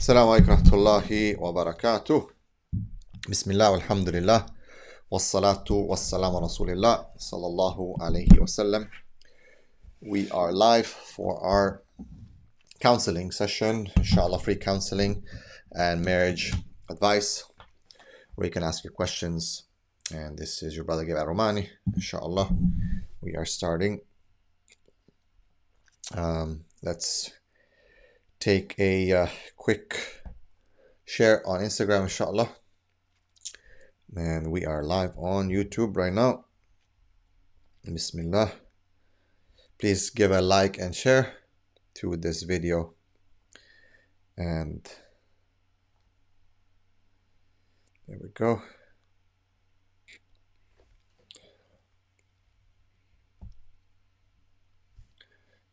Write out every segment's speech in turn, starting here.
Assalamu alaikum warahmatullahi wabarakatuh. Bismillah walhamdulillah. Wassalatu wassalamu rasulillah sallallahu alayhi wasallam. We are live for our counseling session, inshallah, free counseling and marriage advice, where you can ask your questions. And this is your brother Dawah Romani, inshallah. We are starting. Let's take a quick share on Instagram, inshallah. And we are live on YouTube right now. Bismillah. Please give a like and share to this video. And there we go.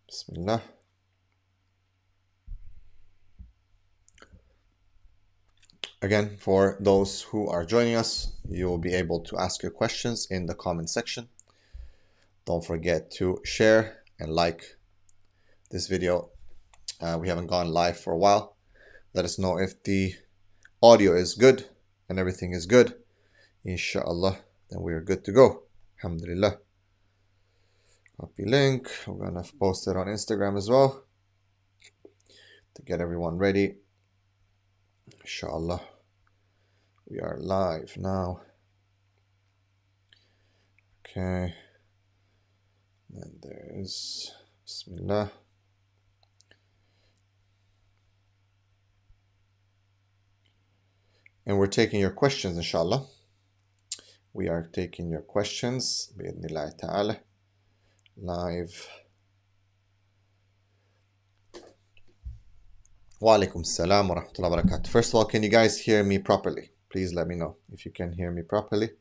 Bismillah. Again, for those who are joining us, you will be able to ask your questions in the comment section. Don't forget to share and like this video. We haven't gone live for a while. Let us know if the audio is good and everything is good. Inshallah, then we are good to go. Alhamdulillah. Copy link. We're going to post it on Instagram as well to get everyone ready. Inshallah. We are live now. Okay. And there's Bismillah. And we're taking your questions, inshallah. We are taking your questions, bi'idhnillahi ta'ala, live. Wa alaikum salam wa rahmatullahi wa barakatuh. First of all, can you guys hear me properly? Please let me know if you can hear me properly.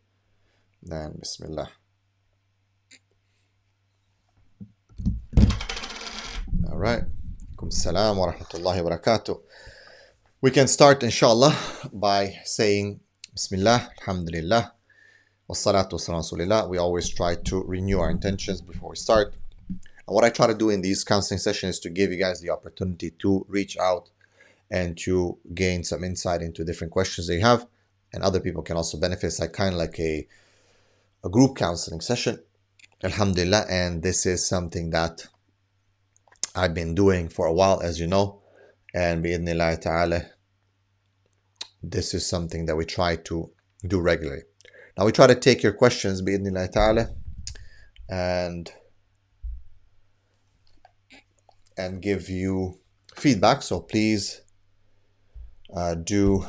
Then Bismillah. All right. Alaikum salam wa rahmatullahi wa barakatuh. We can start, inshallah, by saying Bismillah, alhamdulillah, wassalatu wassalamu rasulillah. We always try to renew our intentions before we start. And what I try to do in these counseling sessions is to give you guys the opportunity to reach out and to gain some insight into different questions that you have. And other people can also benefit. It's like kind of like a group counseling session. Alhamdulillah. And this is something that I've been doing for a while, as you know. And bi'idhnillahi ta'ala, this is something that we try to do regularly. Now we try to take your questions, bi'idhnillahi ta'ala, and give you feedback. So please do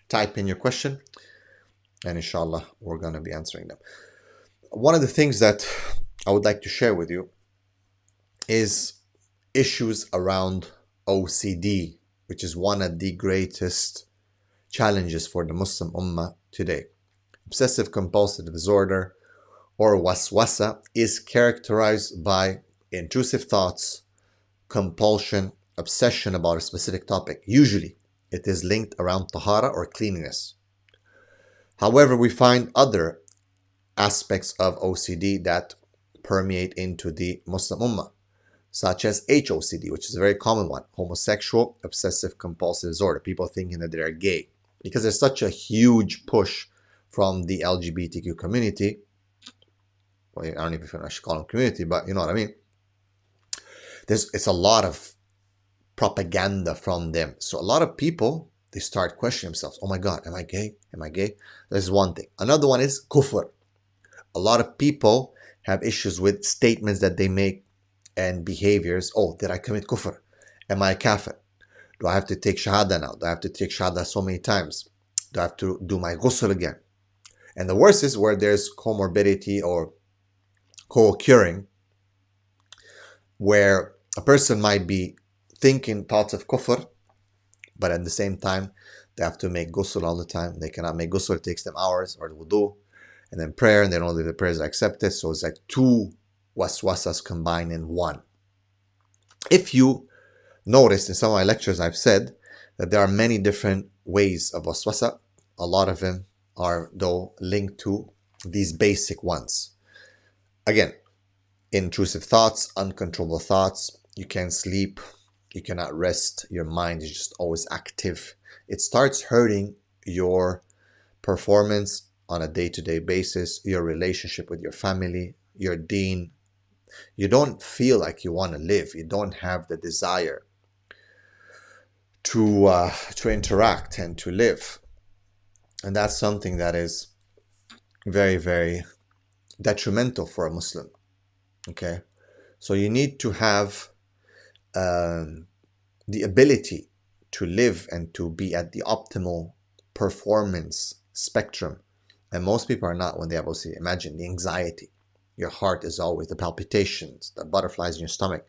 type in your question, and inshallah we're going to be answering them. One of the things that I would like to share with you is issues around OCD, which is one of the greatest challenges for the Muslim Ummah today. Obsessive compulsive disorder, or Waswasa, is characterized by intrusive thoughts, compulsion, obsession about a specific topic. Usually, it is linked around tahara or cleanliness. However, we find other aspects of OCD that permeate into the Muslim Ummah, such as HOCD, which is a very common one, homosexual obsessive compulsive disorder. People thinking that they're gay. Because there's such a huge push from the LGBTQ community. Well, I don't even know if I should call them community, but you know what I mean. It's a lot of propaganda from them. So a lot of people, they start questioning themselves. Oh my God, am I gay? Am I gay? That's one thing. Another one is kufr. A lot of people have issues with statements that they make and behaviors. Oh, did I commit kufr? Am I a kafir? Do I have to take shahada now? Do I have to take shahada so many times? Do I have to do my ghusl again? And the worst is where there's comorbidity or co-occurring, where a person might be thinking thoughts of kufr, but at the same time, they have to make ghusl all the time. They cannot make ghusl. It takes them hours, or the wudu, and then prayer, and they don't know if the prayers are accepted. So it's like two waswasas combined in one. If you noticed in some of my lectures, I've said that there are many different ways of waswasa. A lot of them are, though, linked to these basic ones. Again, intrusive thoughts, uncontrollable thoughts. You can't sleep. You cannot rest. Your mind is just always active. It starts hurting your performance on a day-to-day basis, your relationship with your family, your deen. You don't feel like you want to live. You don't have the desire to interact and to live. And that's something that is very, very detrimental for a Muslim. Okay? So you need to have the ability to live and to be at the optimal performance spectrum. And most people are not when they have OCD. Imagine the anxiety. Your heart is always, the palpitations, the butterflies in your stomach.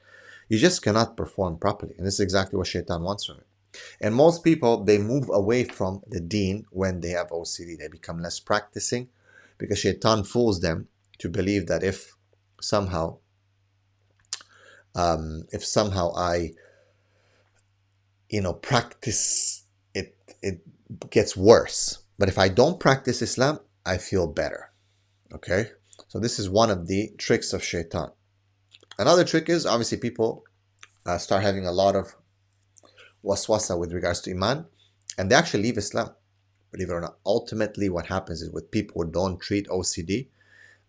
You just cannot perform properly. And this is exactly what shaitan wants from you. And most people, they move away from the deen when they have OCD. They become less practicing because shaitan fools them to believe that if somehow I practice it, it gets worse. But if I don't practice Islam, I feel better. Okay? So this is one of the tricks of shaitan. Another trick is, obviously, people start having a lot of waswasa with regards to iman, and they actually leave Islam. Believe it or not. Ultimately, what happens is with people who don't treat OCD,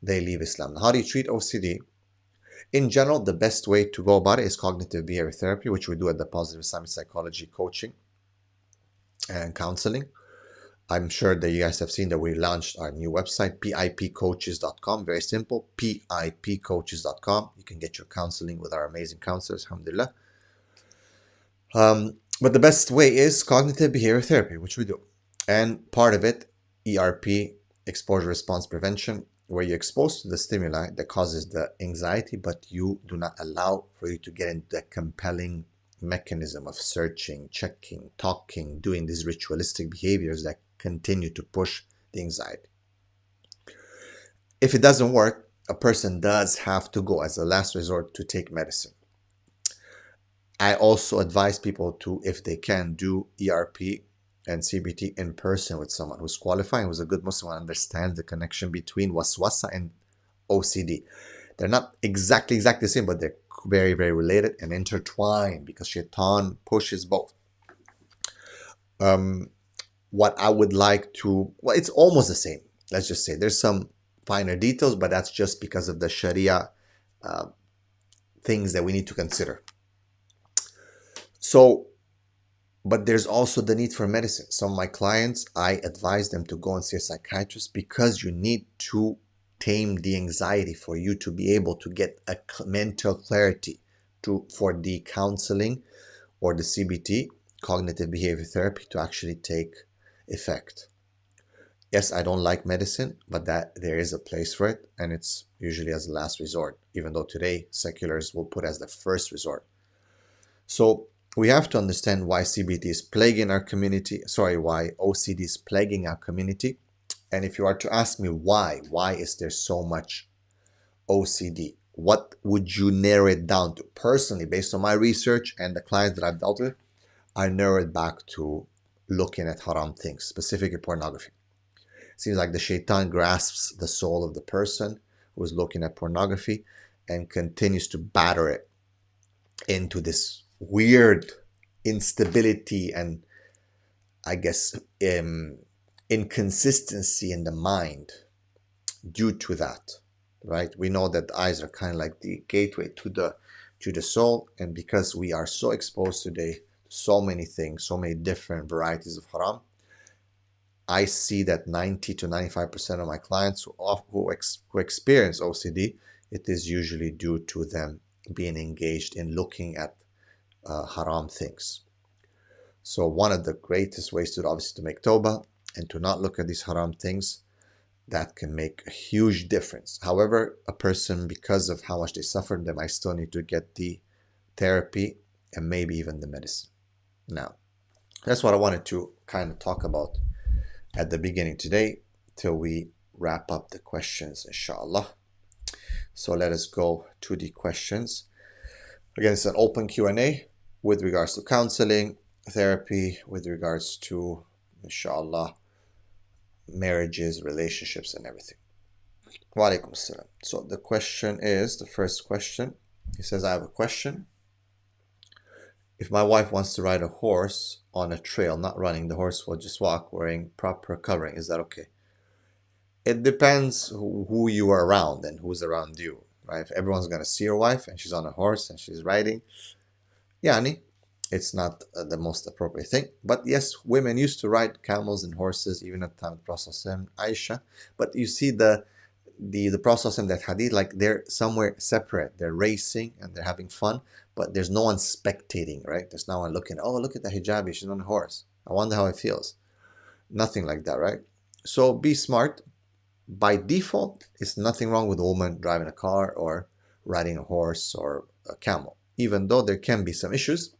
they leave Islam. How do you treat OCD? In general, the best way to go about it is cognitive behavior therapy, which we do at the Positive Islamic Psychology Coaching and Counseling. I'm sure that you guys have seen that we launched our new website, pipcoaches.com. Very simple, pipcoaches.com. You can get your counseling with our amazing counselors, alhamdulillah. But the best way is cognitive behavior therapy, which we do. And part of it, ERP, exposure response prevention, where you're exposed to the stimuli that causes the anxiety, but you do not allow for you to get into the compelling mechanism of searching, checking, talking, doing these ritualistic behaviors that continue to push the anxiety. If it doesn't work, a person does have to go as a last resort to take medicine. I also advise people to, if they can, do ERP and CBT in person with someone who's qualified, who's a good Muslim and understands the connection between waswasa and OCD. They're not exactly the same, but they're very, very related and intertwined because shaitan pushes both. What I would like to, well, it's almost the same. Let's just say there's some finer details, but that's just because of the Sharia things that we need to consider. So, but there's also the need for medicine. Some of my clients, I advise them to go and see a psychiatrist because you need to tame the anxiety for you to be able to get a mental clarity for the counseling or the CBT, cognitive behavior therapy, to actually take effect. Yes, I don't like medicine, but that there is a place for it, and it's usually as a last resort, even though today seculars will put as the first resort. So we have to understand why CBT is plaguing our community, why OCD is plaguing our community. And if you are to ask me why is there so much OCD? What would you narrow it down to? Personally, based on my research and the clients that I've dealt with, I narrow it back to looking at haram things, specifically pornography. It seems like the shaitan grasps the soul of the person who is looking at pornography and continues to batter it into this weird instability and, I guess, inconsistency in the mind due to that, right? We know that the eyes are kind of like the gateway to the soul, and because we are so exposed today to so many things, so many different varieties of haram, I see that 90 to 95% of my clients who experience OCD, it is usually due to them being engaged in looking at haram things. So one of the greatest ways to obviously to make Toba and to not look at these haram things, that can make a huge difference. However, a person, because of how much they suffer, they might still need to get the therapy and maybe even the medicine. Now, that's what I wanted to kind of talk about at the beginning today till we wrap up the questions, inshallah. So let us go to the questions. Again, it's an open Q&A with regards to counseling, therapy, with regards to, inshallah, marriages, relationships, and everything. Wa alaikum assalam. So the question is, the first question, he says, I have a question. If my wife wants to ride a horse on a trail, not running, the horse will just walk wearing proper covering. Is that okay? It depends who you are around and who's around you, right? If everyone's going to see your wife and she's on a horse and she's riding, yani, it's not the most appropriate thing. But yes, women used to ride camels and horses even at the time of the Prophet Aisha. But you see the Prophet and that hadith, like they're somewhere separate. They're racing and they're having fun, but there's no one spectating, right? There's no one looking, oh, look at the hijabi, she's on a horse. I wonder how it feels. Nothing like that, right? So be smart. By default, it's nothing wrong with a woman driving a car or riding a horse or a camel, even though there can be some issues.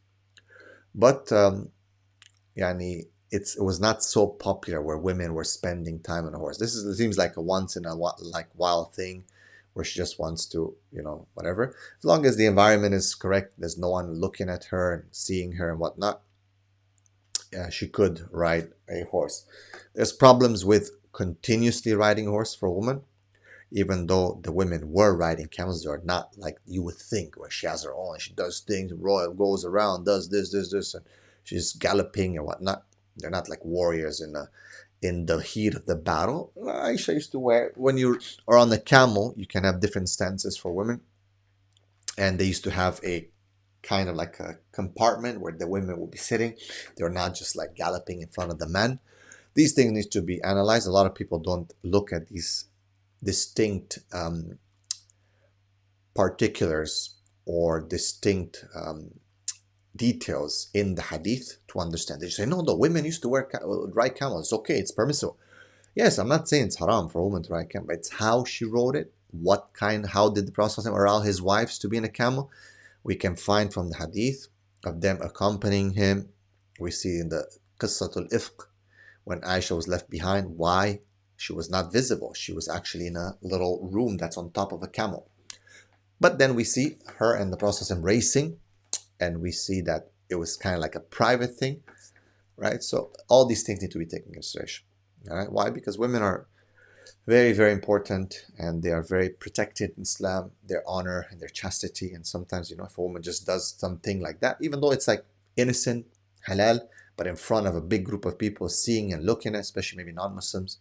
But yani, it was not so popular where women were spending time on a horse. It seems like a once in a while thing where she just wants to, whatever. As long as the environment is correct, there's no one looking at her and seeing her and whatnot, she could ride a horse. There's problems with continuously riding a horse for a woman, even though the women were riding camels. They are not like you would think, where she has her own, she does things, royal, goes around, does this, and she's galloping and whatnot. They're not like warriors in the heat of the battle. Aisha used to wear, when you are on the camel, you can have different stances for women, and they used to have a kind of like a compartment where the women will be sitting. They're not just like galloping in front of the men. These things need to be analyzed. A lot of people don't look at these distinct particulars or distinct details in the hadith to understand. They just say, no, the women used to ride camels. It's okay, it's permissible. Yes, I'm not saying it's haram for a woman to ride a camel, but it's how she rode it, how did the Prophet allow his wives to be in a camel. We can find from the hadith of them accompanying him. We see in the Qissatul Ifq, when Aisha was left behind, why she was not visible. She was actually in a little room that's on top of a camel. But then we see her and the Prophet racing, and we see that it was kind of like a private thing, right? So all these things need to be taken into consideration. All right? Why? Because women are very, very important, and they are very protected in Islam, their honor and their chastity. And sometimes, if a woman just does something like that, even though it's like innocent, halal, but in front of a big group of people seeing and looking at, especially maybe non-Muslims,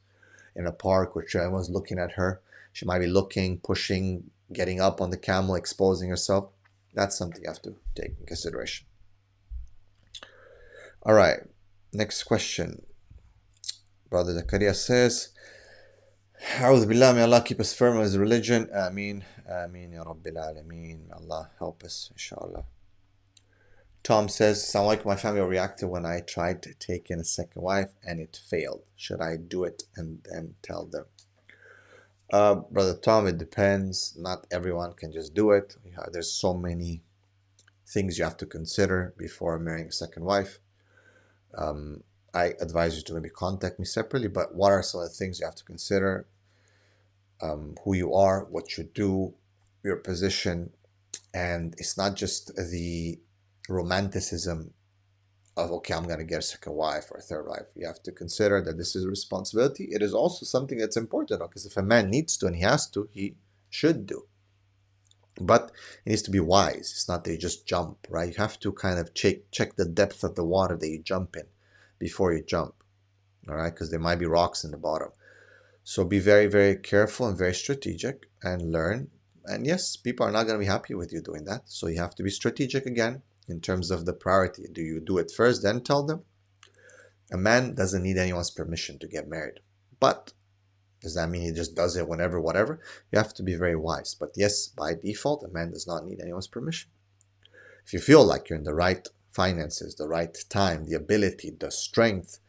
in a park where everyone's looking at her, she might be looking, pushing, getting up on the camel, exposing herself. That's something you have to take in consideration. All right, next question. Brother Zakaria says, A'udhu Billah, may Allah keep us firm on his religion. Ameen. Ameen ya Rabbil Alameen. May Allah help us, inshallah. Tom says, Assalamu alaikum, my family reacted when I tried to take in a second wife and it failed. Should I do it and then tell them? Brother Tom, it depends. Not everyone can just do it. There's so many things you have to consider before marrying a second wife. I advise you to maybe contact me separately, but what are some of the things you have to consider? Who you are, what you do, your position, and it's not just the romanticism of, okay, I'm going to get a second wife or a third wife. You have to consider that this is a responsibility. It is also something that's important, because if a man needs to and he has to, he should do. But it needs to be wise. It's not that you just jump, right? You have to kind of check the depth of the water that you jump in before you jump, all right? Because there might be rocks in the bottom. So be very, very careful and very strategic and learn. And yes, people are not going to be happy with you doing that. So you have to be strategic again in terms of the priority. Do you do it first, then tell them? A man doesn't need anyone's permission to get married. But does that mean he just does it whenever, whatever? You have to be very wise. But yes, by default, a man does not need anyone's permission. If you feel like you're in the right finances, the right time, the ability, the strength,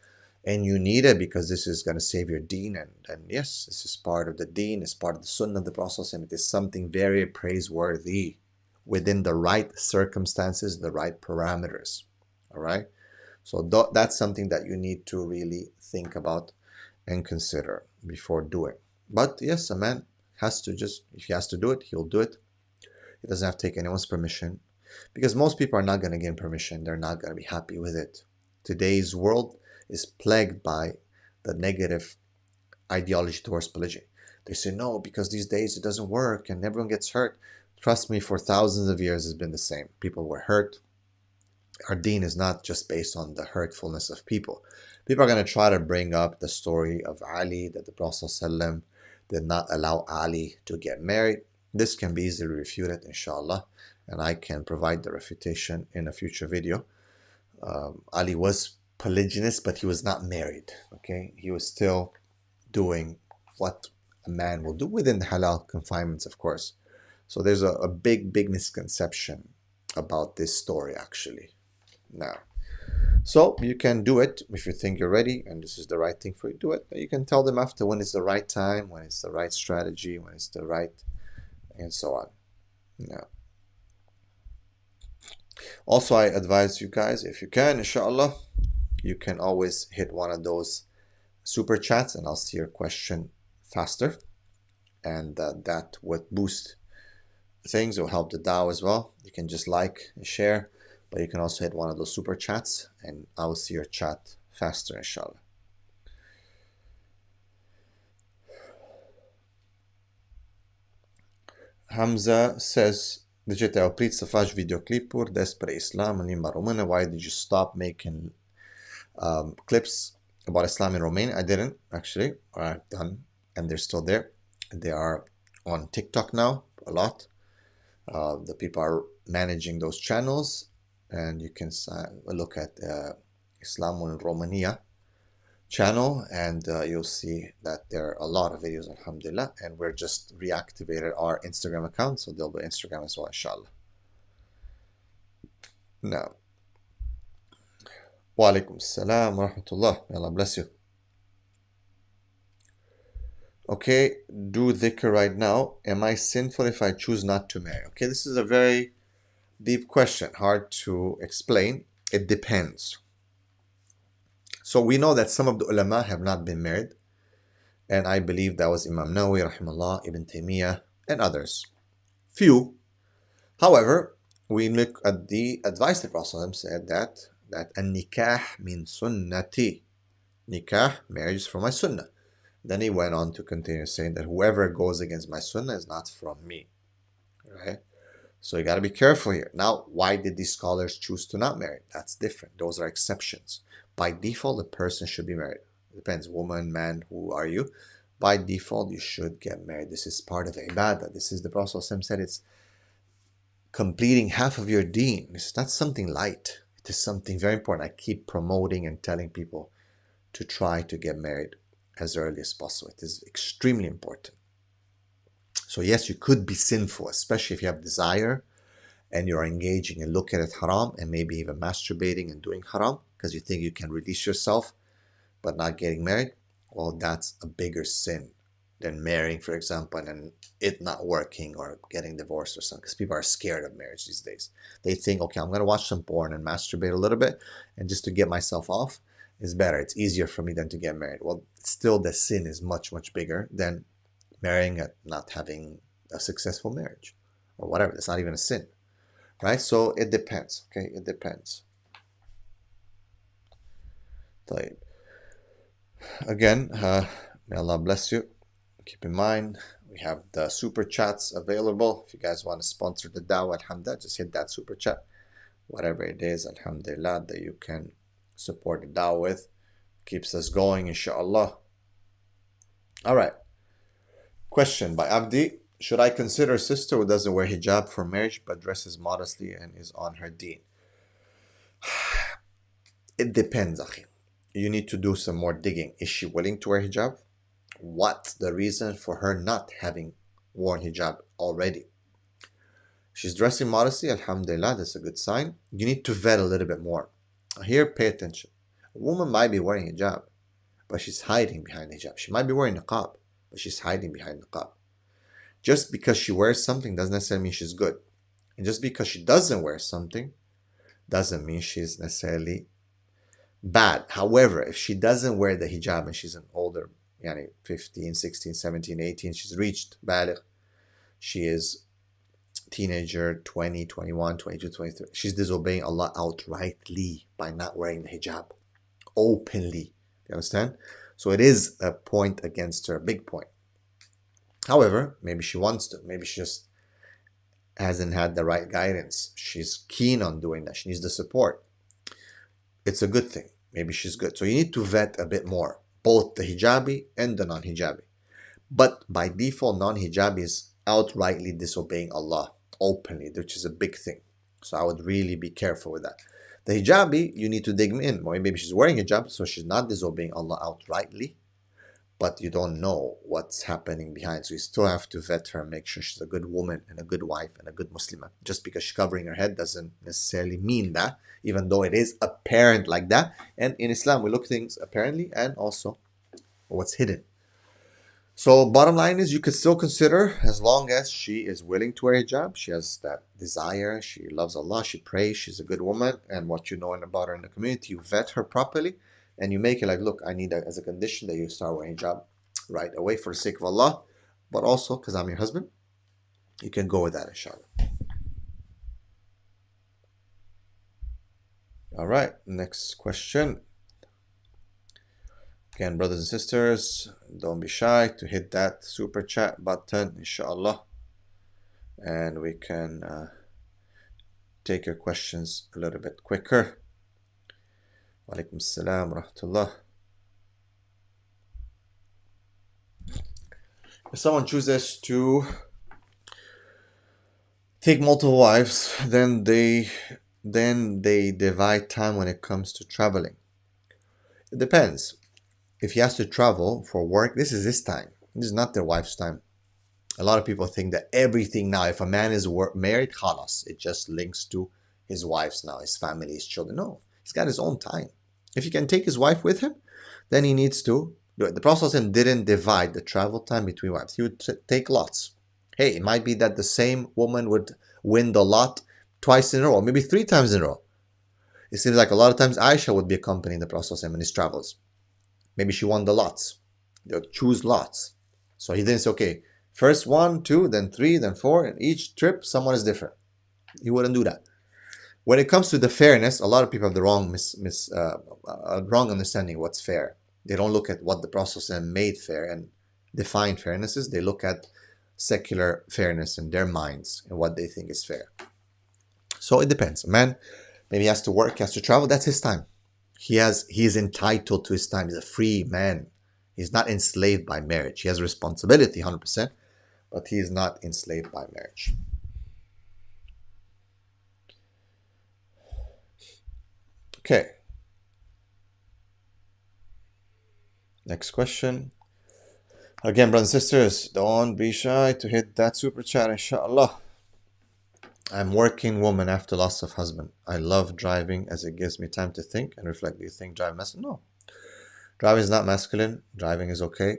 and you need it because this is going to save your deen, and yes, this is part of the deen, it's part of the sunnah of the Prophet, it is something very praiseworthy within the right circumstances, the right parameters, all right? So that's something that you need to really think about and consider before doing. But yes, a man has to if he has to do it, he'll do it. He doesn't have to take anyone's permission, because most people are not going to give permission. They're not going to be happy with it. Today's world is plagued by the negative ideology towards polygyny. They say, no, because these days it doesn't work and everyone gets hurt. Trust me, for thousands of years it's been the same. People were hurt. Our deen is not just based on the hurtfulness of people. People are going to try to bring up the story of Ali, that the Prophet ﷺ did not allow Ali to get married. This can be easily refuted, inshallah, and I can provide the refutation in a future video. Ali was polygynous, but he was not married. Okay, he was still doing what a man will do within the halal confinements, of course. So there's a big misconception about this story, actually. Now, so you can do it if you think you're ready and this is the right thing for you. Do it. You can tell them after when it's the right time, when it's the right strategy, when it's the right, and so on. Now, also I advise you guys, if you can, inshallah, you can always hit one of those super chats and I'll see your question faster, and that would boost things. It will help the Dawah as well. You can just like and share, but you can also hit one of those super chats and I will see your chat faster, inshallah. Hamza says, Did eu oprit să faci videoclipuri despre Islam în limba română? Why did you stop making clips about Islam in Romania? I didn't, actually. I've done, and they're still there. They are on TikTok now, a lot. The people are managing those channels, and you can look at Islam in Romania channel, and you'll see that there are a lot of videos, alhamdulillah, and we're just reactivated our Instagram account, so there'll be Instagram as well, inshallah. Now, wa alaikum salam wa rahmatullah, may Allah bless you. Okay, do dhikr right now. Am I sinful if I choose not to marry? Okay, this is a very deep question, hard to explain. It depends. So we know that some of the ulama have not been married, and I believe that was Imam Nawawi, rahimahullah, Ibn Taymiyyah, and others. Few. However, we look at the advice the Prophet said that an-nikah min sunnati. Nikah, marriage is from my sunnah. Then he went on to continue saying that whoever goes against my sunnah is not from me. Right? So you got to be careful here. Now, why did these scholars choose to not marry? That's different. Those are exceptions. By default, a person should be married. It depends, woman, man, who are you? By default, you should get married. This is part of ibadah. This is, the Prophet said, it's completing half of your deen. It's not something light. It is something very important. I keep promoting and telling people to try to get married as early as possible. It is extremely important. So yes, you could be sinful, especially if you have desire and you're engaging and looking at haram and maybe even masturbating and doing haram because you think you can release yourself but not getting married. Well, that's a bigger sin than marrying, for example, and it not working or getting divorced or something, because people are scared of marriage these days. They think, okay, I'm going to watch some porn and masturbate a little bit, and just to get myself off is better. It's easier for me than to get married. Well, still the sin is much bigger than marrying and not having a successful marriage or whatever. It's not even a sin, right? So it depends. Okay, it depends. Again, may Allah bless you. Keep in mind, we have the super chats available. If you guys want to sponsor the Dawah, alhamdulillah, just hit that super chat. Whatever it is, alhamdulillah, that you can support the Dawah with. Keeps us going, inshallah. All right. Question by Abdi. Should I consider a sister who doesn't wear hijab for marriage but dresses modestly and is on her deen? It depends, akhi. You need to do some more digging. Is she willing to wear hijab? What's the reason for her not having worn hijab already? She's dressing modestly, alhamdulillah, that's a good sign. You need to vet a little bit more. Here, pay attention. A woman might be wearing hijab, but she's hiding behind hijab. She might be wearing niqab, but she's hiding behind niqab. Just because she wears something doesn't necessarily mean she's good. And just because she doesn't wear something doesn't mean she's necessarily bad. However, if she doesn't wear the hijab and she's an older, 15, 16, 17, 18, she's reached baligh, she is teenager, 20, 21, 22, 23, she's disobeying Allah outrightly by not wearing the hijab openly. You understand? So it is a point against her, a big point. However, maybe she wants to. Maybe she just hasn't had the right guidance. She's keen on doing that. She needs the support. It's a good thing. Maybe she's good. So you need to vet a bit more, both the hijabi and the non-hijabi. But by default, non-hijabi is outrightly disobeying Allah openly, which is a big thing. So I would really be careful with that. The hijabi, you need to dig in. Maybe she's wearing hijab, so she's not disobeying Allah outrightly, but you don't know what's happening behind. So you still have to vet her and make sure she's a good woman and a good wife and a good Muslimah. Just because she's covering her head doesn't necessarily mean that, even though it is apparent like that. And in Islam, we look things apparently and also what's hidden. So bottom line is, you could still consider, as long as she is willing to wear hijab, she has that desire, she loves Allah, she prays, she's a good woman, and what you know about her in the community, you vet her properly, and you make it like, look, I need that as a condition that you start wearing hijab right away for the sake of Allah, but also because I'm your husband. You can go with that, inshallah. All right, next question. Again, brothers and sisters, don't be shy to hit that super chat button, inshallah, and we can take your questions a little bit quicker. Wa alaikum assalam wa rahmatullah. If someone chooses to take multiple wives, then they divide time when it comes to traveling. It depends. If he has to travel for work, this is his time. This is not their wife's time. A lot of people think that everything now, if a man is married, khalas, it just links to his wife's now, his family, his children. No, he's got his own time. If he can take his wife with him, then he needs to do it. The Prophet didn't divide the travel time between wives. He would take lots. Hey, it might be that the same woman would win the lot twice in a row, maybe 3 times in a row. It seems like a lot of times Aisha would be accompanying the Prophet in his travels. Maybe she won the lots. They would choose lots. So he didn't say, okay, first 1, 2, then 3, then 4, and each trip someone is different. He wouldn't do that. When it comes to the fairness, a lot of people have the wrong wrong understanding of what's fair. They don't look at what the Prophet made fair and defined fairnesses. They look at secular fairness in their minds and what they think is fair. So it depends. A man maybe has to work, has to travel. That's his time. He is entitled to his time. He's a free man. He's not enslaved by marriage. He has responsibility 100%, but he is not enslaved by marriage. Okay. Next question. Again, brothers and sisters, don't be shy to hit that super chat, inshallah. I'm working woman after loss of husband. I love driving as it gives me time to think and reflect. Do you think driving masculine? No. Driving is not masculine. Driving is okay.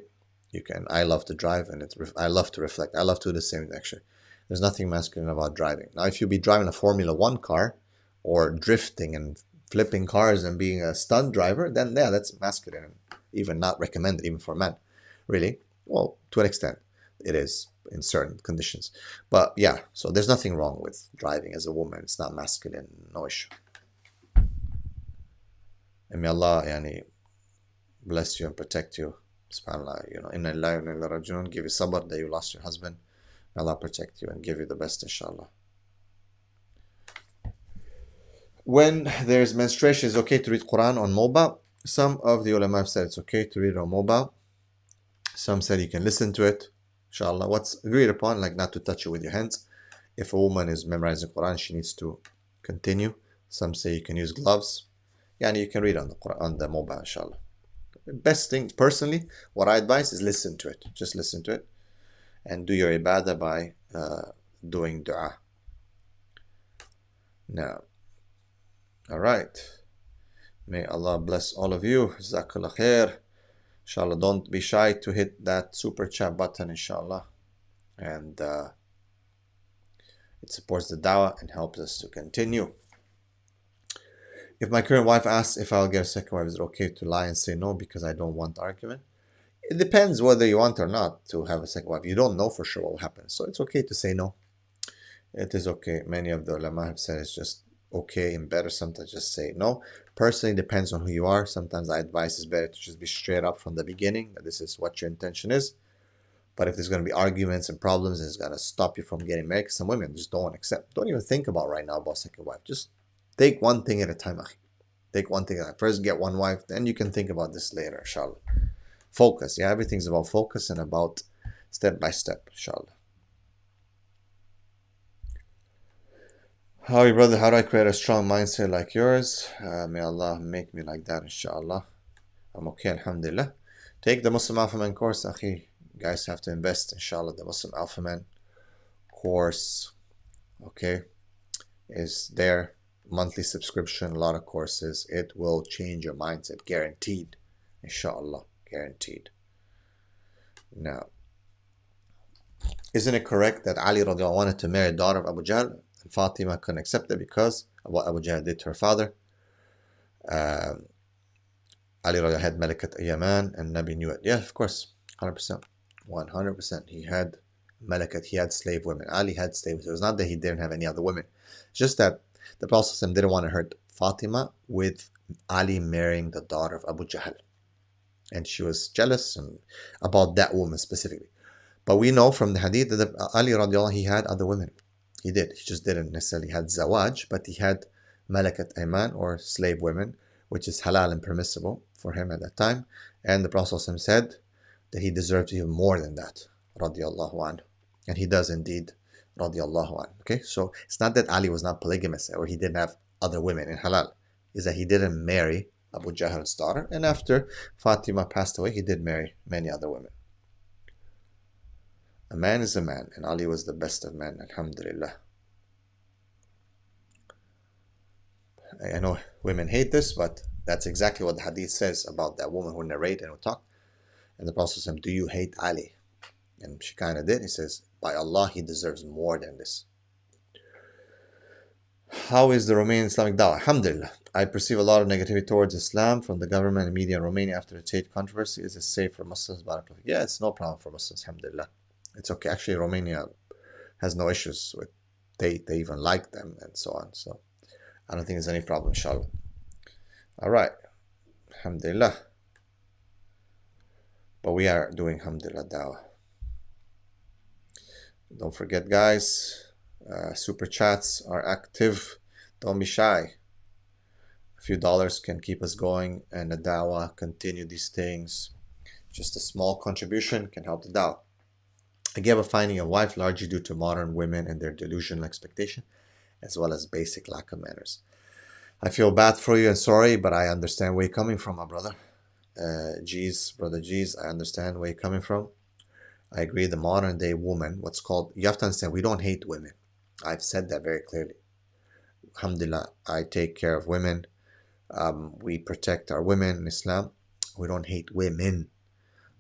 You can. I love to drive and I love to reflect. I love to do the same actually. There's nothing masculine about driving. Now, if you be driving a Formula 1 car or drifting and flipping cars and being a stunt driver, then yeah, that's masculine and even not recommended even for men. Really? Well, to an extent, it is in certain conditions. But yeah, so there's nothing wrong with driving as a woman. It's not masculine, no issue. And may Allah bless you and protect you. SubhanAllah, inna lillahi wa inna ilayhi raji'un. Give you sabr that you lost your husband. May Allah protect you and give you the best, inshallah. When there's menstruation, it's okay to read Quran on mobile. Some of the ulama have said it's okay to read on mobile. Some said you can listen to it. Inshallah, what's agreed upon, like not to touch it with your hands. If a woman is memorizing Quran, she needs to continue. Some say you can use gloves. Yeah, you can read on the Quran, on the mobile, inshallah. Best thing, personally, what I advise is listen to it. Just listen to it. And do your ibadah by doing dua. Now, all right. May Allah bless all of you. Jazakallah khair. Inshallah, don't be shy to hit that super chat button, inshallah. And it supports the dawah and helps us to continue. If my current wife asks if I'll get a second wife, is it okay to lie and say no because I don't want argument? It depends whether you want or not to have a second wife. You don't know for sure what will happen. So it's okay to say no. It is okay. Many of the ulama have said it's just okay and better sometimes just say no. Personally, depends on who you are. Sometimes I advise it's better to just be straight up from the beginning that this is what your intention is. But if there's going to be arguments and problems, it's going to stop you from getting married. Because some women just don't accept, don't even think about right now about second wife. Just take one thing at a time, akhi. Take one thing at a time. First get one wife, then you can think about this later, inshallah. Focus, yeah, everything's about focus and about step by step, inshallah. How, brother, how do I create a strong mindset like yours? May Allah make me like that, inshallah. I'm okay, alhamdulillah. Take the Muslim Alpha Man course, akhi. You guys have to invest, inshallah. The Muslim Alpha Man course, okay, is there. Monthly subscription, a lot of courses. It will change your mindset, guaranteed, inshallah, guaranteed. Now, isn't it correct that Ali radiallahu anhu wanted to marry a daughter of Abu Jahl, and Fatima couldn't accept it because of what Abu Jahl did to her father? Ali radiallahu had Malakat Yaman, and Nabi knew it. Yeah, of course, 100%. 100%. He had Malakat, he had slave women. Ali had slaves. It was not that he didn't have any other women. It's just that the Prophet didn't want to hurt Fatima with Ali marrying the daughter of Abu Jahl. And she was jealous about that woman specifically. But we know from the hadith that Ali radiallahu, he had other women. He did. He just didn't necessarily had zawaj, but he had malakat ayman, or slave women, which is halal and permissible for him at that time. And the Prophet said that he deserved even more than that, radiallahu anhu. And he does indeed, radiallahu anhu. Okay, so it's not that Ali was not polygamous or he didn't have other women in halal. It's that he didn't marry Abu Jahl's daughter, and after Fatima passed away, he did marry many other women. A man is a man, and Ali was the best of men, alhamdulillah. I know women hate this, but that's exactly what the hadith says about that woman who narrated and who talked. And the Prophet said, do you hate Ali? And she kind of did. He says, by Allah, he deserves more than this. How is the Romanian Islamic Dawah? Alhamdulillah. I perceive a lot of negativity towards Islam from the government and media in Romania after the Tate controversy. Is it safe for Muslims? Yeah, it's no problem for Muslims, alhamdulillah. It's okay. Actually, Romania has no issues with Tate. They even like them and so on. So I don't think there's any problem, inshallah. All right. Alhamdulillah. But we are doing alhamdulillah dawah. Don't forget, guys, super chats are active. Don't be shy. A few dollars can keep us going and the dawah continue these things. Just a small contribution can help the dawah. I gave up finding a wife largely due to modern women and their delusional expectation, as well as basic lack of manners. I feel bad for you and sorry, but I understand where you're coming from, my brother. Brother G's, I understand where you're coming from. I agree, the modern day woman, you have to understand, we don't hate women. I've said that very clearly. Alhamdulillah, I take care of women. We protect our women in Islam. We don't hate women,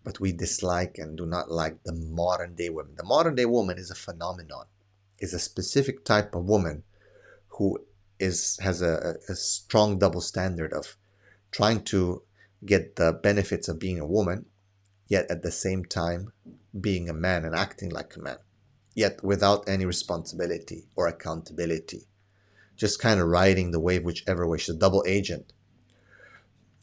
but we dislike and do not like the modern day women. The modern day woman is a phenomenon, is a specific type of woman who has a strong double standard of trying to get the benefits of being a woman, yet at the same time being a man and acting like a man, yet without any responsibility or accountability. Just kind of riding the wave whichever way. She's a double agent.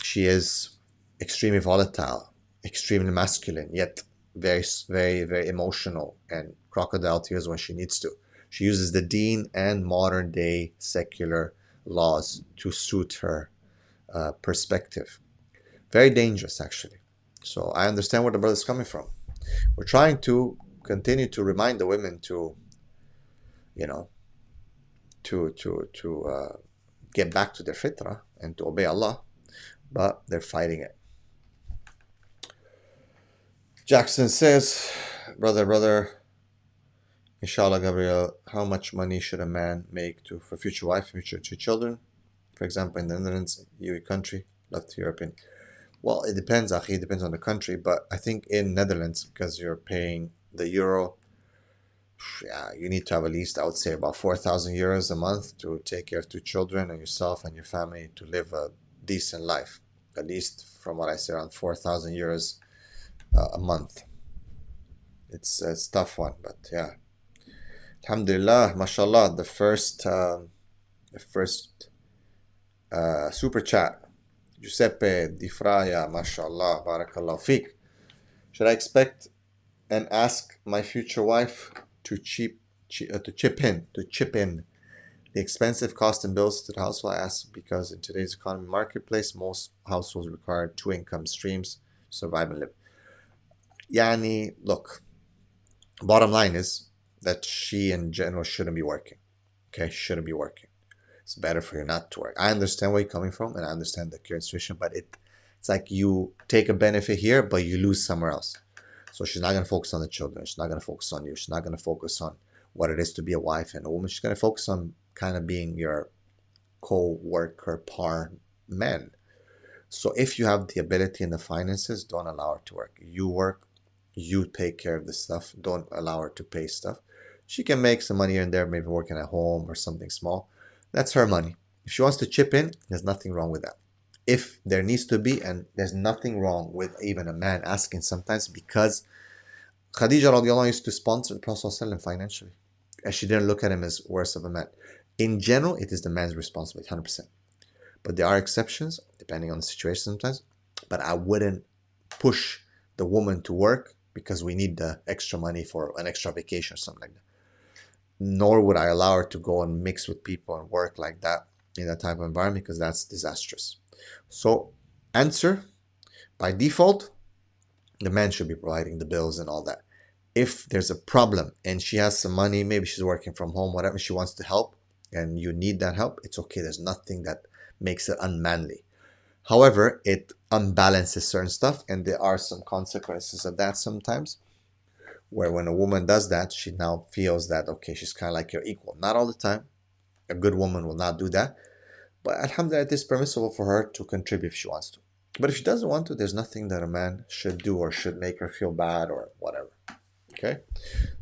She is extremely volatile, extremely masculine, yet very, very, very emotional and crocodile tears when she needs to. She uses the deen and modern day secular laws to suit her perspective. Very dangerous, actually. So I understand where the brother's coming from. We're trying to continue to remind the women to, get back to their fitrah and to obey Allah, but they're fighting it. Jackson says, brother, inshallah, Gabriel, how much money should a man make for future wife, future two children? For example, in the Netherlands, EU country, love to hear your opinion. Well, it depends, Akhi, it depends on the country, but I think in Netherlands, because you're paying the euro, you need to have at least, I would say, about 4,000 euros a month to take care of two children and yourself and your family to live a decent life. At least, from what I say, around 4,000 euros a month. It's a tough one, but yeah. Alhamdulillah, mashallah, the first super chat. Giuseppe Di Fraia, mashallah, barakallahu fiqh. Should I expect and ask my future wife to chip in the expensive cost and bills to the household. I ask because in today's economy marketplace, most households require two income streams to survive and live. Yani, look, bottom line is that she in general shouldn't be working. Okay, shouldn't be working. It's better for you not to work. I understand where you're coming from, and I understand the current situation, but it's like you take a benefit here, but you lose somewhere else. So she's not going to focus on the children. She's not going to focus on you. She's not going to focus on what it is to be a wife and a woman. She's going to focus on kind of being your co-worker, par man. So if you have the ability and the finances, don't allow her to work. You work, you take care of the stuff. Don't allow her to pay stuff. She can make some money here and there, maybe working at home or something small. That's her money. If she wants to chip in, there's nothing wrong with that. If there needs to be, and there's nothing wrong with even a man asking sometimes, because Khadija radiallahu anha used to sponsor the Prophet financially, and she didn't look at him as worse of a man. In general, it is the man's responsibility, 100%. But there are exceptions, depending on the situation sometimes. But I wouldn't push the woman to work because we need the extra money for an extra vacation or something like that. Nor would I allow her to go and mix with people and work like that in that type of environment, because that's disastrous. So, answer, by default, the man should be providing the bills and all that. If there's a problem and she has some money, maybe she's working from home, whatever, she wants to help and you need that help, it's okay. There's nothing that makes it unmanly. However, it unbalances certain stuff, and there are some consequences of that sometimes, where when a woman does that, she now feels that, okay, she's kind of like your equal. Not all the time. A good woman will not do that. But alhamdulillah, it is permissible for her to contribute if she wants to. But if she doesn't want to, there's nothing that a man should do or should make her feel bad or whatever. Okay?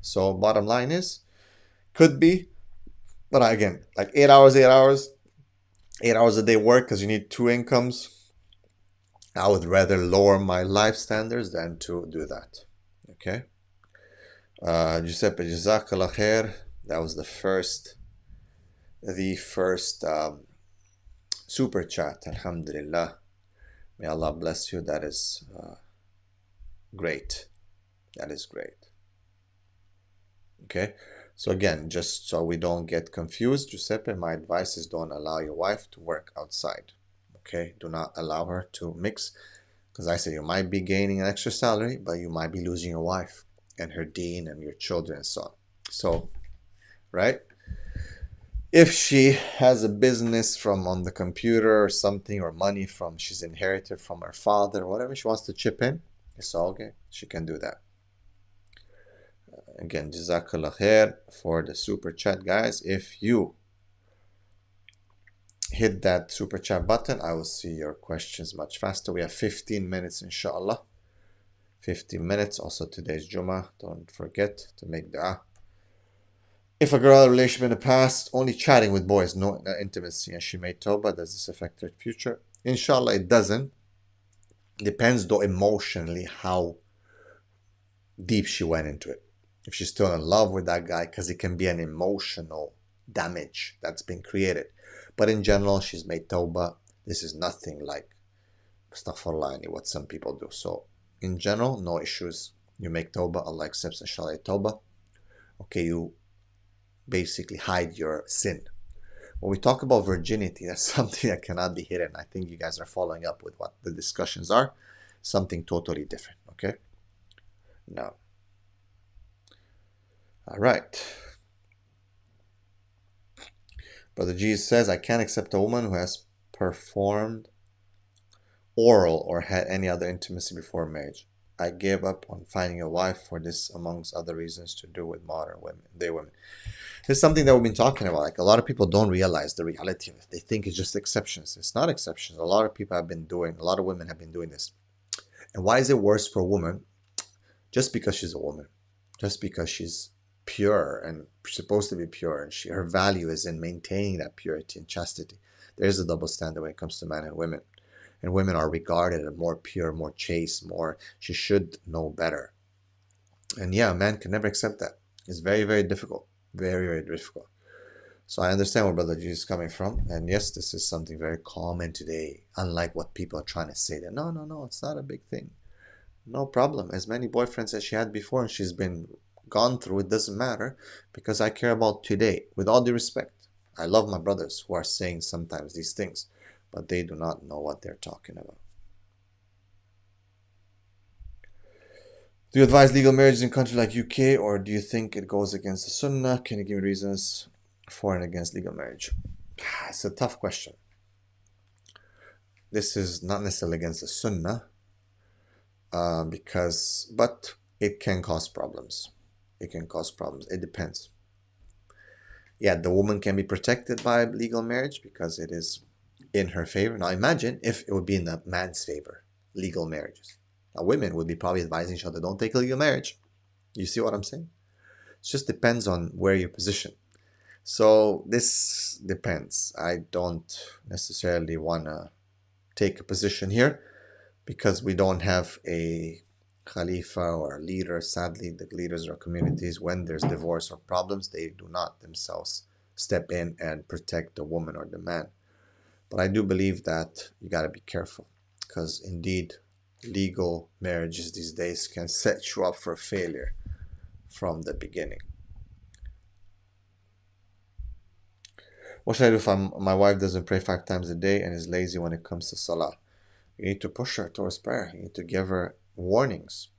So bottom line is, could be, but again, like 8 hours a day work because you need two incomes. I would rather lower my life standards than to do that. Okay? Giuseppe, Jazakallah khair. That was the first super chat. Alhamdulillah. May Allah bless you. That is great. That is great. Okay? So again, just so we don't get confused, Giuseppe, my advice is don't allow your wife to work outside. Okay? Do not allow her to mix. Because I said you might be gaining an extra salary, but you might be losing your wife and her deen and your children and so on. So, right? If she has a business from on the computer or something, or money from she's inherited from her father or whatever, she wants to chip in, it's all okay. She can do that. Again, Jazakallah khair for the super chat, guys. If you hit that super chat button, I will see your questions much faster. We have 15 minutes, inshallah. 15 minutes. Also, today's Jummah. Don't forget to make dua. If a girl had a relationship in the past, only chatting with boys, no intimacy, and she made Toba, does this affect her future? Inshallah, it doesn't. Depends, though, emotionally how deep she went into it. If she's still in love with that guy, because it can be an emotional damage that's been created. But in general, she's made Toba. This is nothing like astaghfirullah, what some people do. So in general, no issues. You make Toba, Allah accepts inshallah Toba. Okay, you basically hide your sin. When we talk about virginity, that's something that cannot be hidden. I think you guys are following up with what the discussions are. Something totally different, okay? Now, all right. Brother Jesus says, I can't accept a woman who has performed oral or had any other intimacy before marriage. I gave up on finding a wife for this, amongst other reasons to do with modern women. It's something that we've been talking about. Like, a lot of people don't realize the reality of it. They think it's just exceptions. It's not exceptions. A lot of people have been doing, a lot of women have been doing this. And why is it worse for a woman? Just because she's a woman. Just because she's pure and supposed to be pure, and her value is in maintaining that purity and chastity. There's a double standard when it comes to men and women. And women are regarded as more pure, more chaste, she should know better. And yeah, a man can never accept that. It's very, very difficult. Very, very difficult. So I understand where Brother Jesus is coming from. And yes, this is something very common today. Unlike what people are trying to say that, no, it's not a big thing. No problem. As many boyfriends as she had before and she's been gone through, it doesn't matter because I care about today. With all due respect, I love my brothers who are saying sometimes these things, but they do not know what they're talking about. Do you advise legal marriages in countries like UK, or do you think it goes against the Sunnah? Can you give me reasons for and against legal marriage? It's a tough question. This is not necessarily against the Sunnah, but it can cause problems. It can cause problems. It depends. Yeah, the woman can be protected by legal marriage because it is in her favor. Now imagine if it would be in the man's favor, legal marriages. Now women would be probably advising each other, don't take a legal marriage. You see what I'm saying? It just depends on where you're positioned. So this depends. I don't necessarily want to take a position here because we don't have a Khalifa or a leader. Sadly, the leaders of our communities, when there's divorce or problems, they do not themselves step in and protect the woman or the man. But I do believe that you got to be careful because indeed legal marriages these days can set you up for failure from the beginning. What should I do if my wife doesn't pray 5 times a day and is lazy when it comes to salah? You need to push her towards prayer. You need to give her warnings,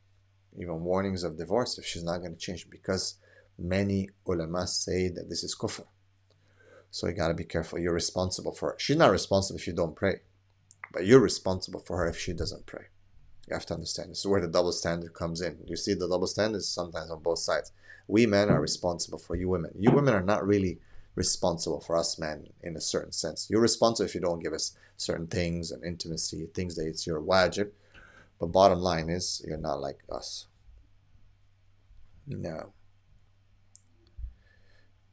even warnings of divorce if she's not going to change, because many ulama say that this is kufr. So you got to be careful. You're responsible for her. She's not responsible if you don't pray, but you're responsible for her if she doesn't pray. You have to understand. This is where the double standard comes in. You see the double standard is sometimes on both sides. We men are responsible for you women. You women are not really responsible for us men in a certain sense. You're responsible if you don't give us certain things and intimacy, things that it's your wajib. But bottom line is, you're not like us. No.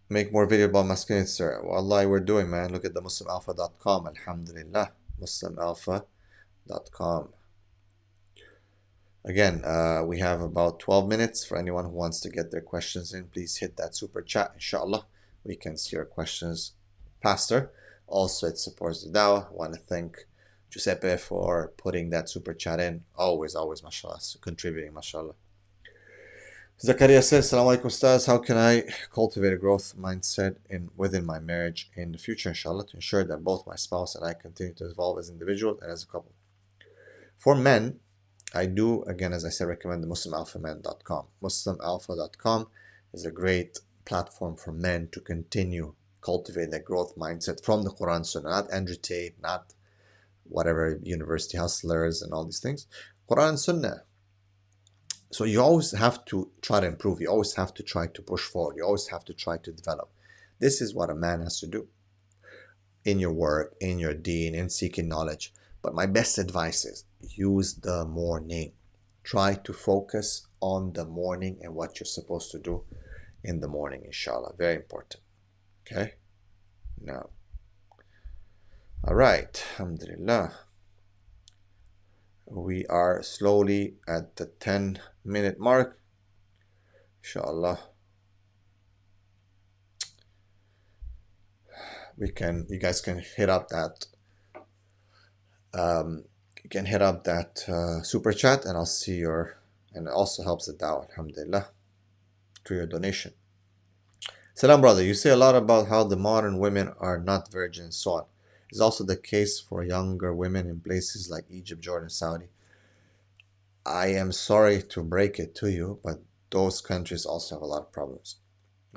Make more video about masculinity, sir. Wallahi, we're doing, man. Look at the muslimalpha.com. Alhamdulillah. muslimalpha.com. Again, we have about 12 minutes for anyone who wants to get their questions in. Please hit that super chat, inshallah. We can see your questions faster. Also, it supports the Dawah. I want to thank Giuseppe for putting that super chat in. Always, mashallah, contributing, mashallah. Zakaria says, Assalamu alaikum, Ustaz. How can I cultivate a growth mindset within my marriage in the future, inshallah, to ensure that both my spouse and I continue to evolve as individuals and as a couple? For men, I do, again, as I said, recommend the muslimalphaman.com. muslimalpha.com is a great platform for men to continue cultivate that growth mindset from the Quran Sunnah, not Andrew Tate, not whatever university hustlers and all these things. Quran Sunnah. So you always have to try to improve. You always have to try to push forward. You always have to try to develop. This is what a man has to do in your work, in your deen, in seeking knowledge. But my best advice is use the morning. Try to focus on the morning and what you're supposed to do in the morning, inshallah. Very important. Okay? Now. All right. Alhamdulillah. We are slowly at the 10-minute mark. Inshallah. You guys can hit up that super chat, and I'll see and it also helps the Dawah, alhamdulillah, through your donation. Salam, brother. You say a lot about how the modern women are not virgin and so on. Is also the case for younger women in places like Egypt, Jordan, Saudi. I am sorry to break it to you, but those countries also have a lot of problems.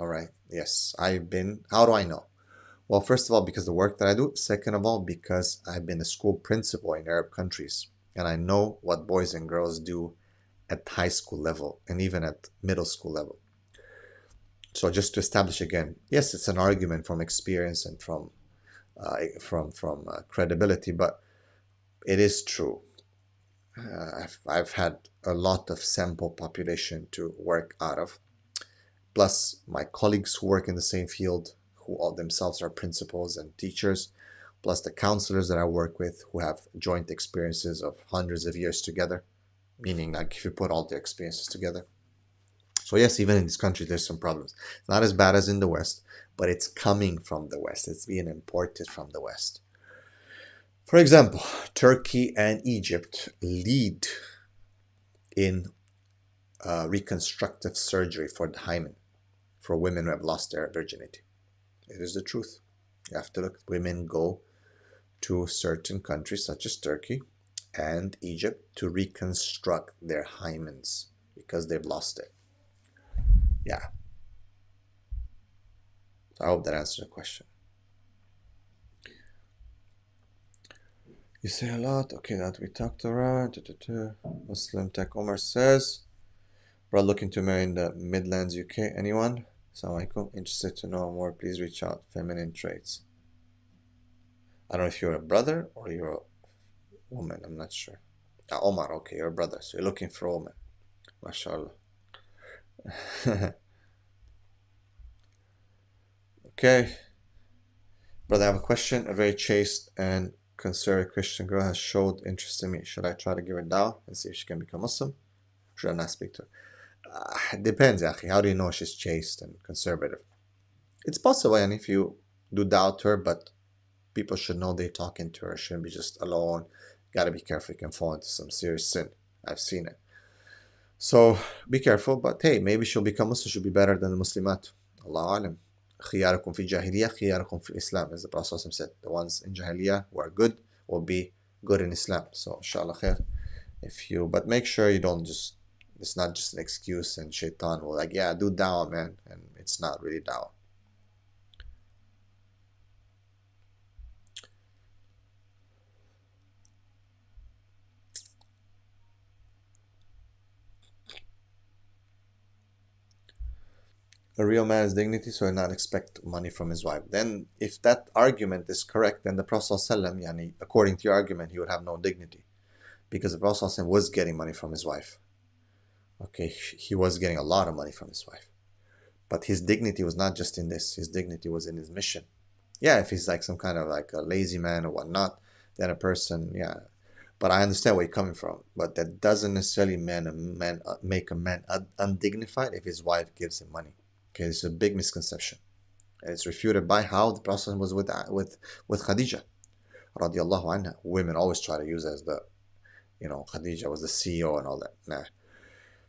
All right. Yes, I've been. How do I know? Well, first of all, because of the work that I do. Second of all, because I've been a school principal in Arab countries, and I know what boys and girls do at high school level and even at middle school level. So just to establish again, yes, it's an argument from experience and from credibility, but it is true. I've had a lot of sample population to work out of, plus my colleagues who work in the same field, who all themselves are principals and teachers, plus the counselors that I work with who have joint experiences of hundreds of years together, meaning like if you put all their experiences together. So yes, even in this country, there's some problems. Not as bad as in the West, but it's coming from the West. It's being imported from the West. For example, Turkey and Egypt lead in reconstructive surgery for the hymen, for women who have lost their virginity. It is the truth. You have to look. Women go to certain countries such as Turkey and Egypt to reconstruct their hymens because they've lost it. Yeah. I hope that answers the question. You say a lot. Okay, that we talked around. Muslim Tech Omar says, bro, looking to marry in the Midlands, UK. Anyone? Assalamu alaikum. Interested to know more, please reach out. Feminine traits. I don't know if you're a brother or you're a woman. I'm not sure. Omar, okay, you're a brother. So you're looking for a woman. MashaAllah. Okay. Brother, I have a question. A very chaste and conservative Christian girl has showed interest in me. Should I try to give her dawah and see if she can become Muslim? Should I not speak to her? It depends, Akhi. How do you know she's chaste and conservative? It's possible, and if you do doubt her, but people should know they're talking to her. Shouldn't be just alone. Gotta be careful. You can fall into some serious sin. I've seen it. So be careful, but hey, maybe she'll become Muslim. She'll be better than the Muslimat. Allah alam. خياركم في الجاهلية خياركم في Islam, as the Prophet said. The ones in Jahiliyyah who are good will be good in Islam. So inshallah khair. But make sure you don't just, it's not just an excuse and shaitan will like, yeah, do dawah, man. And it's not really dawah. A real man has dignity, so he'll not expect money from his wife. Then, if that argument is correct, then the Prophet ﷺ, according to your argument, he would have no dignity. Because the Prophet ﷺ was getting money from his wife. Okay, he was getting a lot of money from his wife. But his dignity was not just in this. His dignity was in his mission. Yeah, if he's like some kind of like a lazy man or whatnot, then a person, yeah. But I understand where you're coming from. But that doesn't necessarily make a man undignified if his wife gives him money. Okay, it's a big misconception. And it's refuted by how the Prophet was with Khadija, radiallahu anha. Women always try to use as the, Khadija was the CEO and all that. Nah.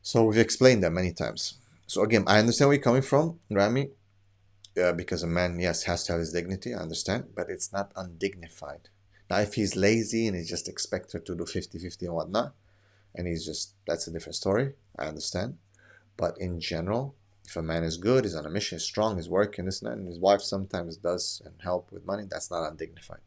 So we've explained that many times. So again, I understand where you're coming from, Rami, because a man, yes, has to have his dignity, I understand, but it's not undignified. Now, if he's lazy and he just expects her to do 50-50 and whatnot, and that's a different story, I understand. But in general, if a man is good, he's on a mission, he's strong, he's working, this and that, and his wife sometimes does and help with money, that's not undignified.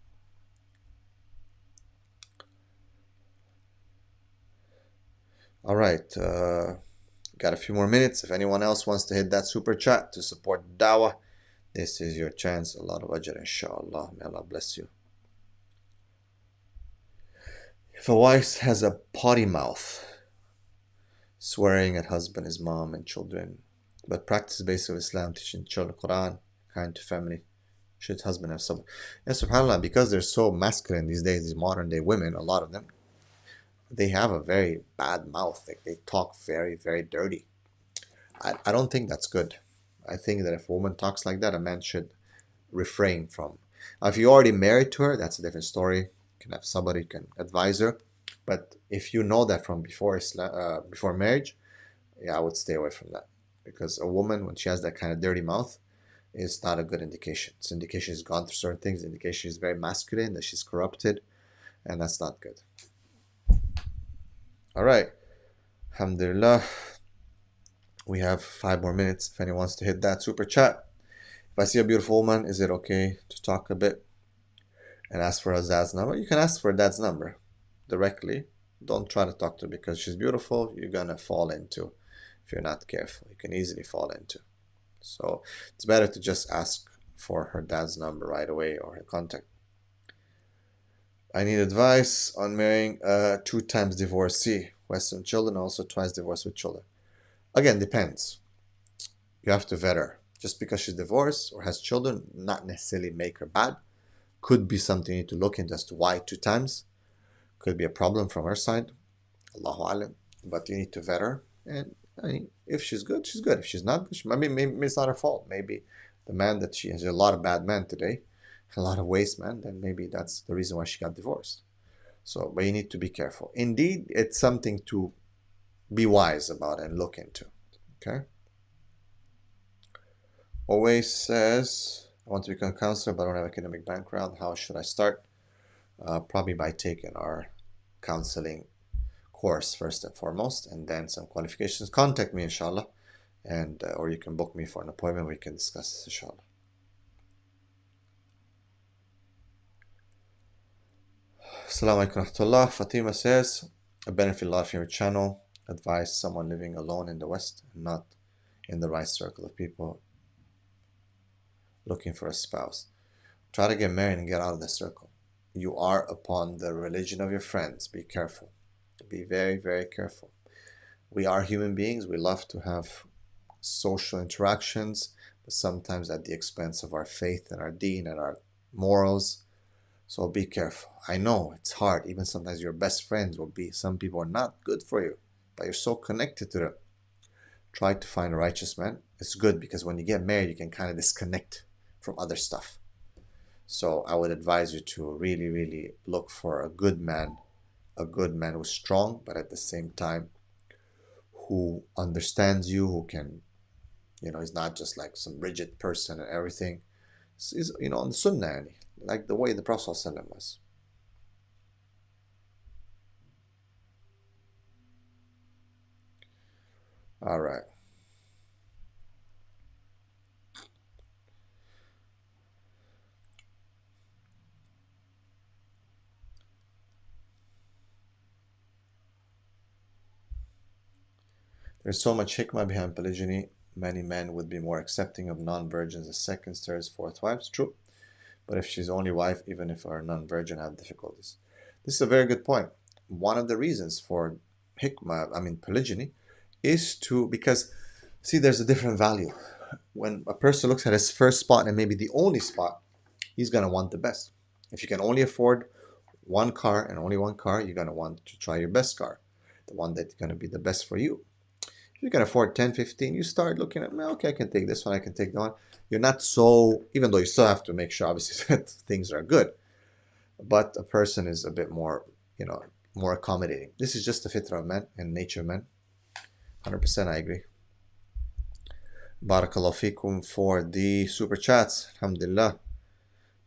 All right, got a few more minutes. If anyone else wants to hit that super chat to support Dawah, this is your chance. A lot of ajr, inshallah. May Allah bless you. If a wife has a potty mouth, swearing at husband, his mom, and children, but practice basic of Islam, teaching children Quran, kind to family, should husband have sabr? And subhanAllah, because they're so masculine these days, these modern day women, a lot of them, they have a very bad mouth. They talk very, very dirty. I don't think that's good. I think that if a woman talks like that, a man should refrain from. Now, if you're already married to her, that's a different story. You can have somebody who can advise her. But if you know that from before marriage, yeah, I would stay away from that. Because a woman, when she has that kind of dirty mouth, is not a good indication. It's an indication she's gone through certain things. An indication she's very masculine, that she's corrupted, and that's not good. All right. Alhamdulillah. We have 5 more minutes. If anyone wants to hit that super chat. If I see a beautiful woman, is it okay to talk a bit and ask for her dad's number? You can ask for her dad's number directly. Don't try to talk to her because she's beautiful. You're going to fall into, if you're not careful, you can easily fall into. So it's better to just ask for her dad's number right away or her contact. I need advice on marrying a 2 times divorcee who has some children, also twice divorced with children. Again, depends. You have to vet her. Just because she's divorced or has children, not necessarily make her bad. Could be something you need to look into as to why 2 times. Could be a problem from her side. Allahu alam. But you need to vet her. And if she's good, she's good. If she's not, maybe it's not her fault. Maybe the man that she has, a lot of bad men today, a lot of waste men, then maybe that's the reason why she got divorced. So, but you need to be careful. Indeed, it's something to be wise about and look into. Okay. Always says, I want to become a counselor, but I don't have academic background. How should I start? Probably by taking our counseling course first and foremost, and then some qualifications. Contact me, inshallah, and or you can book me for an appointment. We can discuss this, inshallah. Assalamu alaikum rahmatullah. Fatima says, I benefit a lot from your channel. Advise someone living alone in the West and not in the right circle of people looking for a spouse. Try to get married and get out of the circle. You are upon the religion of your friends. Be careful. Be very, very careful. We are human beings. We love to have social interactions, but sometimes at the expense of our faith and our deen and our morals. So be careful. I know it's hard. Even sometimes your best friends will be, some people are not good for you, but you're so connected to them. Try to find a righteous man. It's good because when you get married, you can kind of disconnect from other stuff. So I would advise you to really, really look for a good man who's strong, but at the same time, who understands you, who can, he's not just like some rigid person and everything. He's, on the sunnah, like the way the Prophet ﷺ was. All right. There's so much hikmah behind polygyny. Many men would be more accepting of non-virgins as seconds, thirds, fourth wives. True. But if she's only wife, even if our non-virgin have difficulties. This is a very good point. One of the reasons for polygyny, is because, see, there's a different value. When a person looks at his first spot and maybe the only spot, he's going to want the best. If you can only afford one car and only one car, you're going to want to try your best car, the one that's going to be the best for you. If you can afford 10, 15, you start looking at, okay, I can take this one, I can take that one. You're not so, even though you still have to make sure, obviously, that things are good. But a person is a bit more, more accommodating. This is just the fitrah of men and nature of men. 100% I agree. Barakallahu fikum for the super chats. Alhamdulillah.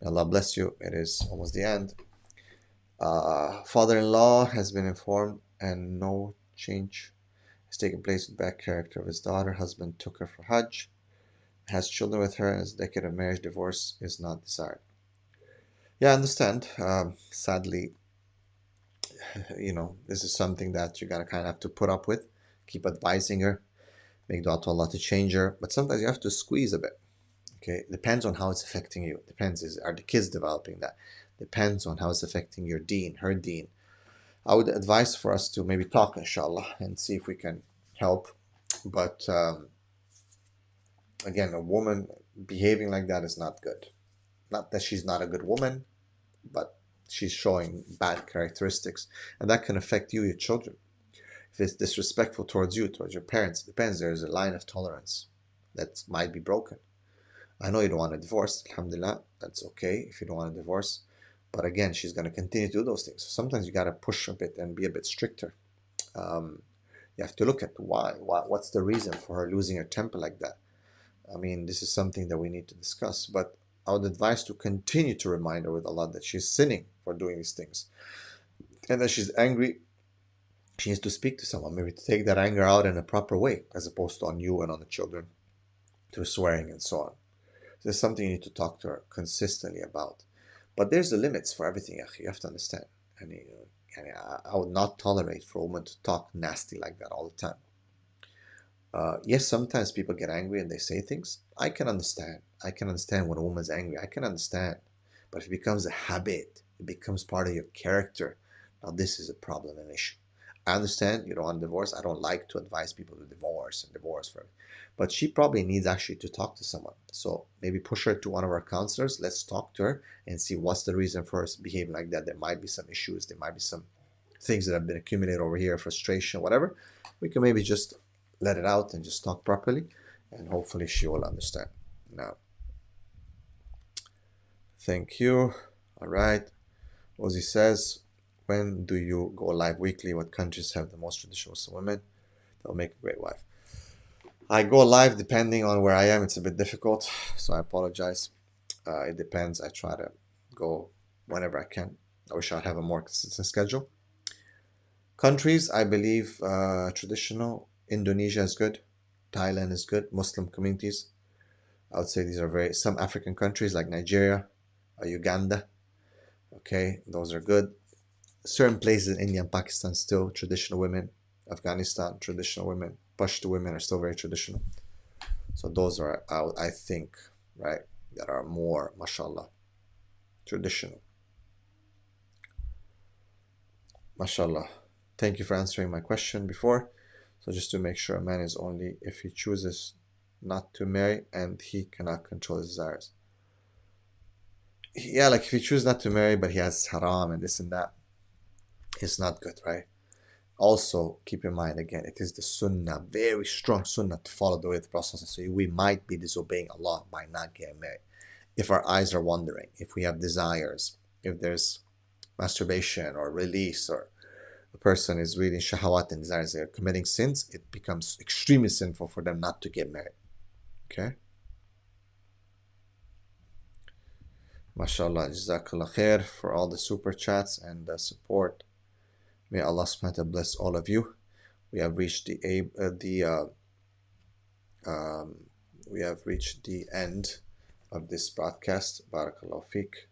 May Allah bless you. It is almost the end. Father-in-law has been informed and no change has taken place with bad character of his daughter. Husband took her for Hajj, has children with her, and his decade of marriage divorce is not desired. Yeah, I understand. Sadly, this is something that you're gonna kind of have to put up with. Keep advising her, make dua to Allah to change her, but sometimes you have to squeeze a bit. Okay, depends on how it's affecting you. Depends, are the kids developing that? Depends on how it's affecting your deen, her deen. I would advise for us to maybe talk, inshallah, and see if we can help. But again, a woman behaving like that is not good. Not that she's not a good woman, but she's showing bad characteristics, and that can affect you, your children. If it's disrespectful towards you, towards your parents, it depends. There's a line of tolerance that might be broken. I know you don't want a divorce, alhamdulillah, that's okay if you don't want a divorce. But again, she's going to continue to do those things. So sometimes you got to push a bit and be a bit stricter. You have to look at what's the reason for her losing her temper like that. I mean, this is something that we need to discuss. But I would advise to continue to remind her with Allah that she's sinning for doing these things. And that she's angry. She needs to speak to someone, maybe to take that anger out in a proper way, as opposed to on you and on the children, through swearing and so on. So there's something you need to talk to her consistently about. But there's the limits for everything, you have to understand. And I would not tolerate for a woman to talk nasty like that all the time. Yes, sometimes people get angry and they say things. I can understand. I can understand when a woman's angry. I can understand. But if it becomes a habit, it becomes part of your character. Now this is a problem, an issue. I understand you don't want a divorce. I don't like to advise people to divorce. But she probably needs actually to talk to someone. So maybe push her to one of our counselors. Let's talk to her and see what's the reason for her behaving like that. There might be some issues. There might be some things that have been accumulated over here, frustration, whatever. We can maybe just let it out and just talk properly. And hopefully she will understand. Now, thank you. All right. Ozzy says, when do you go live weekly? What countries have the most traditional Muslim women? They'll make a great wife. I go live depending on where I am. It's a bit difficult, so I apologize. It depends. I try to go whenever I can. I wish I'd have a more consistent schedule. Countries, I believe traditional. Indonesia is good. Thailand is good. Muslim communities. I would say these are some African countries like Nigeria, Uganda. Okay, those are good. Certain places in India and Pakistan still traditional women. Afghanistan, traditional women. Pashto women are still very traditional. So those are, I think, right, that are more, mashallah, traditional. Mashallah. Thank you for answering my question before. So just to make sure, a man is only if he chooses not to marry and he cannot control his desires. Yeah, like if he chooses not to marry but he has haram and this and that, it's not good, right? Also, keep in mind, again, it is the sunnah, very strong sunnah to follow the way of the Prophet. So we might be disobeying Allah by not getting married. If our eyes are wandering, if we have desires, if there's masturbation or release, or a person is reading shahawat and desires, they're committing sins, it becomes extremely sinful for them not to get married. Okay? MashaAllah, Jazakallah khair for all the super chats and the support. May Allah subhanahu wa ta'ala bless all of you. We have reached the end of this broadcast. Barakallahu feek.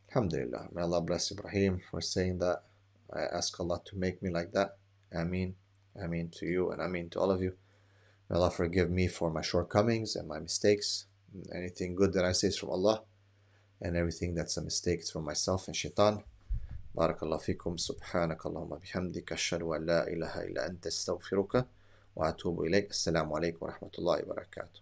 Alhamdulillah. May Allah bless Ibrahim for saying that. I ask Allah to make me like that. Ameen. Ameen to you and Ameen to all of you. May Allah forgive me for my shortcomings and my mistakes. Anything good that I say is from Allah, and everything that's a mistake is from myself and shaitan. Barakallahu fikum. Subhanakallahumma bihamdika ashhadu an la ilaha illa anta astaghfiruka wa atubu ilayk. Assalamu alaikum wa rahmatullahi wa barakatuh.